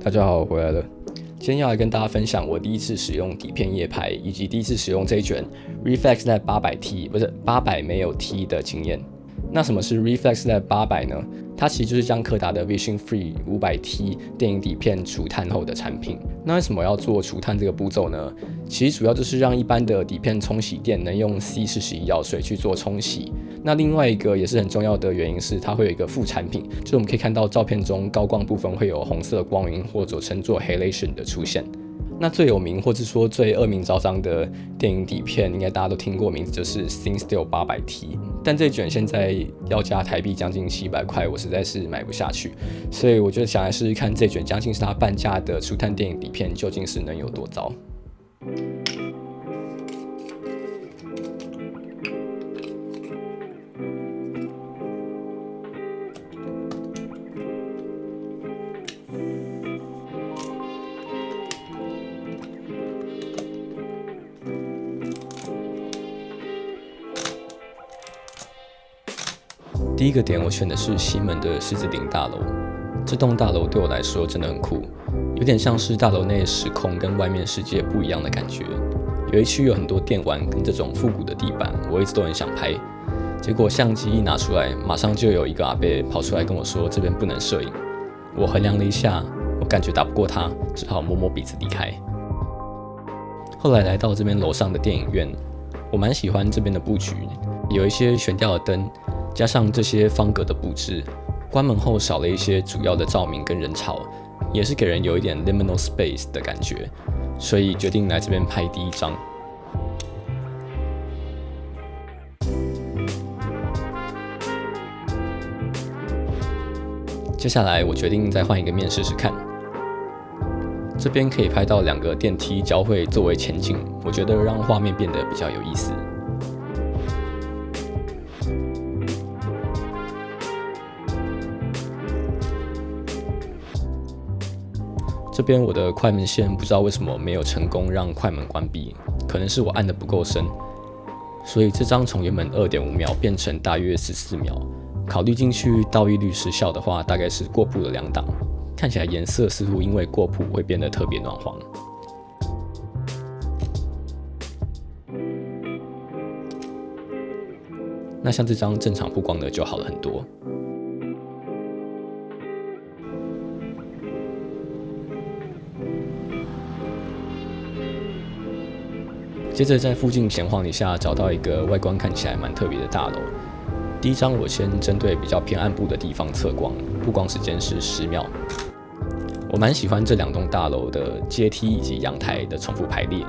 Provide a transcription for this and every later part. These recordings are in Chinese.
大家好，我回来了。今天要来跟大家分享我第一次使用底片夜拍，以及第一次使用这一卷 Reflexlab 800T， 不是800没有 T 的经验。那什么是 Reflexlab 800呢？它其实就是将柯达的 Vision Free 500T 电影底片除碳后的产品。那为什么要做除碳这个步骤呢？其实主要就是让一般的底片冲洗店能用 C41药水去做冲洗。那另外一个也是很重要的原因是，它会有一个副产品，就是我们可以看到照片中高光部分会有红色光晕或者称作 halation 的出现。那最有名或者说最恶名昭彰的电影底片，应该大家都听过名字，就是 CineStill 800T。但这卷现在要价台币将近700块，我实在是买不下去，所以我就想来试试看这卷将近是它半价的除碳电影底片究竟是能有多糟。第一个点我选的是西门的狮子顶大楼，这栋大楼对我来说真的很酷，有点像是大楼内的时空跟外面世界不一样的感觉。有一区有很多电玩跟这种复古的地板，我一直都很想拍。结果相机一拿出来，马上就有一个阿伯跑出来跟我说这边不能摄影。我衡量了一下，我感觉打不过他，只好摸摸鼻子离开。后来来到这边楼上的电影院，我蛮喜欢这边的布局，有一些悬吊的灯，加上这些方格的布置，关门后少了一些主要的照明跟人潮，也是给人有一点 liminal space 的感觉，所以决定来这边拍第一张。接下来我决定再换一个面试试看。这边可以拍到2个电梯交汇作为前景，我觉得让画面变得比较有意思。这边我的快门线不知道为什么没有成功让快门关闭，可能是我按得不够深，所以这张从原本 2.5 秒变成大约14秒。考虑进去倒映率失效的话，大概是过曝了2档，看起来颜色似乎因为过曝会变得特别暖黄。那像这张正常曝光的就好了很多。接着在附近闲晃一下，找到一个外观看起来蛮特别的大楼。第一张我先针对比较偏暗部的地方测光，曝光时间是10秒。我蛮喜欢这2栋大楼的阶梯以及阳台的重复排列，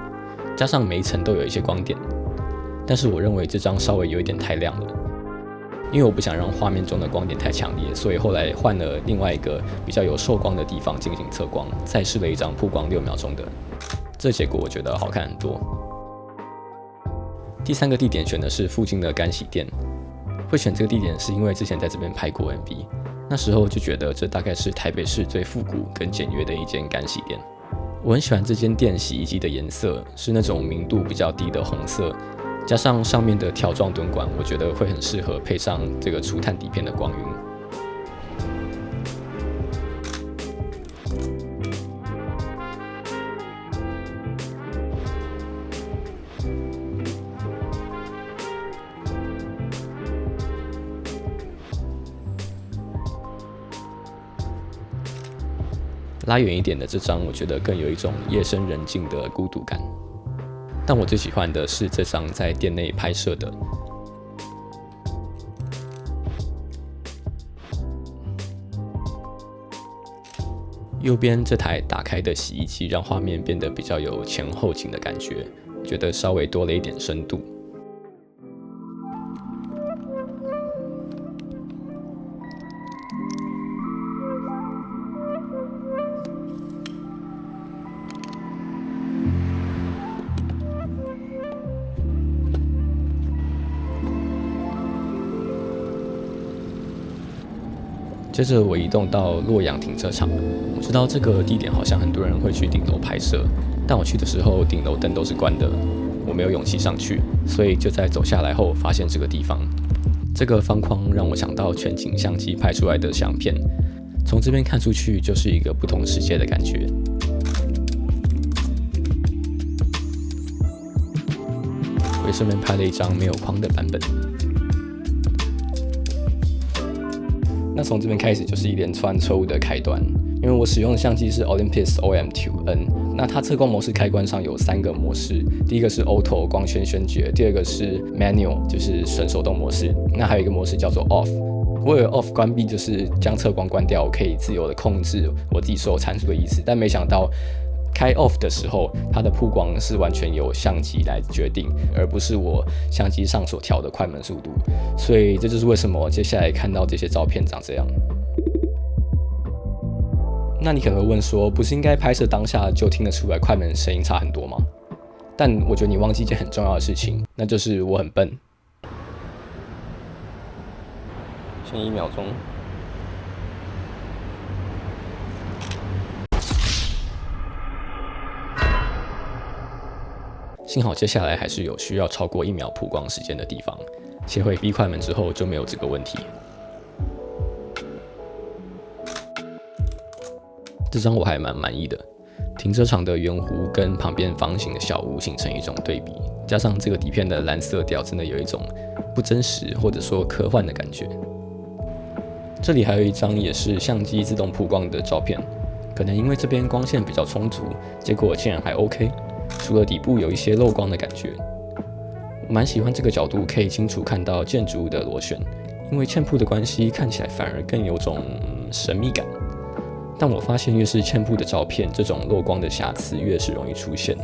加上每一层都有一些光点。但是我认为这张稍微有一点太亮了，因为我不想让画面中的光点太强烈，所以后来换了另外一个比较有受光的地方进行测光，再试了一张曝光6秒钟的，这结果我觉得好看很多。第3个地点选的是附近的干洗店，会选这个地点是因为之前在这边拍过 MV， 那时候就觉得这大概是台北市最复古跟简约的一间干洗店。我很喜欢这间店洗衣机的颜色，是那种明度比较低的红色，加上上面的条状灯管，我觉得会很适合配上这个除碳底片的光晕。拉远一点的这张，我觉得更有一种夜深人静的孤独感。但我最喜欢的是这张在店内拍摄的。右边这台打开的洗衣机，让画面变得比较有前后景的感觉，觉得稍微多了一点深度。接着我移动到洛阳停车场，我知道这个地点好像很多人会去顶楼拍摄，但我去的时候顶楼灯都是关的，我没有勇气上去，所以就在走下来后发现这个地方。这个方框让我想到全景相机拍出来的相片，从这边看出去就是一个不同世界的感觉。我也顺便拍了一张没有框的版本。那从这边开始就是一连串错误的开端，因为我使用的相机是 Olympus OM2N， 那它测光模式开关上有3个模式，第一个是 Auto 光圈宣觉，第二个是 Manual 就是纯手动模式，那还有一个模式叫做 Off。我以为 Off 关闭就是将测光关掉，我可以自由的控制我自己所有参数的意思，但没想到开 Off 的时候，它的曝光是完全由相机来决定，而不是我相机上所调的快门速度。所以这就是为什么接下来看到这些照片长这样。那你可能会问说，不是应该拍摄当下就听得出来快门声音差很多吗？但我觉得你忘记一件很重要的事情，那就是我很笨。先1秒钟。幸好接下来还是有需要超过1秒曝光时间的地方，切回 B 快门之后就没有这个问题。这张我还蛮满意的，停车场的圆弧跟旁边方形的小屋形成一种对比，加上这个底片的蓝色调，真的有一种不真实或者说科幻的感觉。这里还有一张也是相机自动曝光的照片，可能因为这边光线比较充足，结果竟然还 OK， 除了底部有一些漏光的感觉。我蛮喜欢这个角度，可以清楚看到建筑物的螺旋，因为嵌铺的关系，看起来反而更有种神秘感。但我发现越是嵌铺的照片，这种漏光的瑕疵越是容易出现。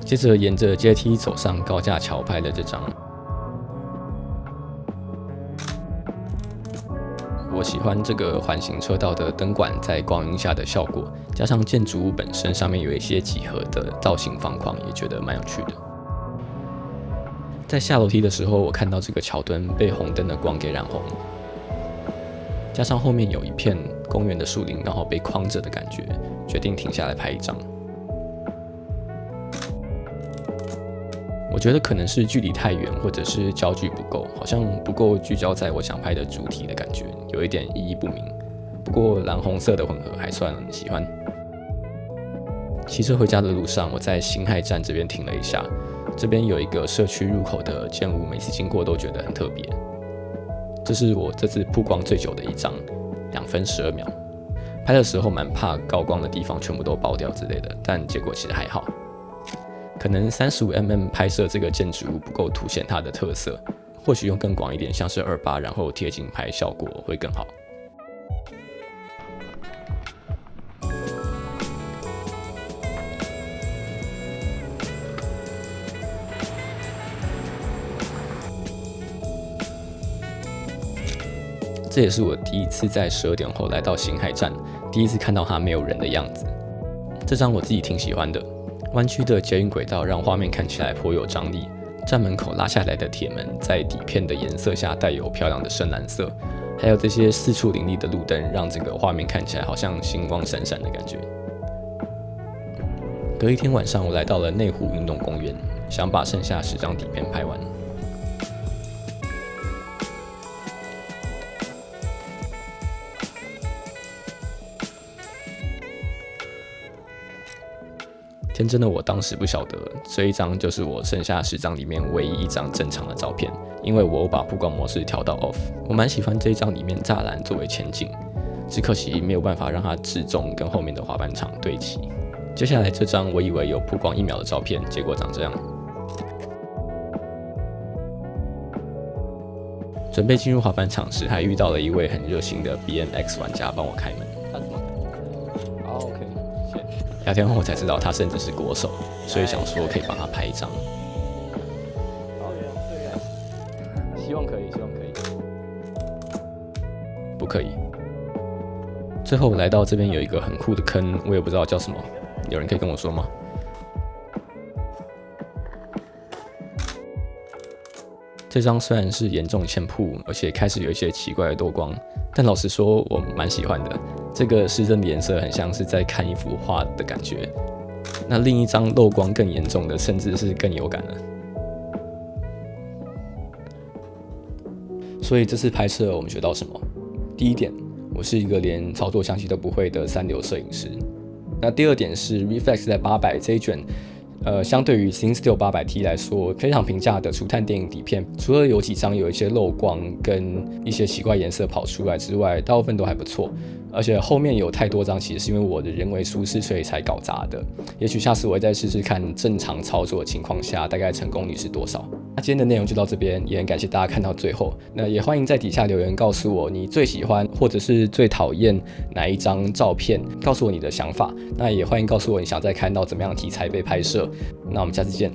接着沿着阶梯走上高架桥拍了这张。我喜欢这个环形车道的灯管在光晕下的效果，加上建筑物本身上面有一些几何的造型方框，也觉得蛮有趣的。在下楼梯的时候，我看到这个桥墩被红灯的光给染红，加上后面有一片公园的树林刚好被框着的感觉，决定停下来拍一张。我觉得可能是距离太远，或者是焦距不够，好像不够聚焦在我想拍的主题的感觉，有一点意义不明。不过蓝红色的混合还算喜欢。骑车回家的路上，我在辛亥站这边停了一下，这边有一个社区入口的建物，每次经过都觉得很特别。这是我这次曝光最久的一张，2分12秒。拍的时候蛮怕高光的地方全部都爆掉之类的，但结果其实还好。可能35mm 拍摄这个建筑物不够凸显它的特色，或许用更广一点，像是28，然后贴近拍效果会更好。这也是我第一次在12点后来到辛亥站，第一次看到它没有人的样子。这张我自己挺喜欢的。弯曲的捷运轨道让画面看起来颇有张力，站门口拉下来的铁门在底片的颜色下带有漂亮的深蓝色，还有这些四处林立的路灯，让整个画面看起来好像星光闪闪的感觉。隔一天晚上，我来到了内湖运动公园，想把剩下10张底片拍完。天真的我当时不晓得，这一张就是我剩下10张里面唯一一张正常的照片，因为我把曝光模式调到 off。我蛮喜欢这一张里面栅栏作为前景，只可惜没有办法让它自重跟后面的滑板场对齐。接下来这张我以为有曝光1秒的照片，结果长这样。准备进入滑板场时，还遇到了一位很热心的 BMX 玩家帮我开门。聊天后我才知道他甚至是国手，所以想说可以帮他拍一张。希望可以，希望可以。不可以。最后来到这边有一个很酷的坑，我也不知道叫什么，有人可以跟我说吗？这张虽然是严重嵌铺，而且开始有一些奇怪的多光，但老实说我蛮喜欢的。这个失真的颜色很像是在看一幅画的感觉。那另一张漏光更严重的，甚至是更有感了。所以这次拍摄我们学到什么？第一点，我是一个连操作相机都不会的三流摄影师。那第二点是 Reflex 在800这一卷，相对于 CineStill 800T 来说，非常平价的除碳电影底片，除了有几张有一些漏光跟一些奇怪颜色跑出来之外，大部分都还不错。而且后面有太多张，其实是因为我的人为疏失，所以才搞砸的。也许下次我会再试试看正常操作的情况下，大概成功率是多少。那今天的内容就到这边，也很感谢大家看到最后。那也欢迎在底下留言告诉我你最喜欢或者是最讨厌哪一张照片，告诉我你的想法。那也欢迎告诉我你想再看到怎么样的题材被拍摄。那我们下次见。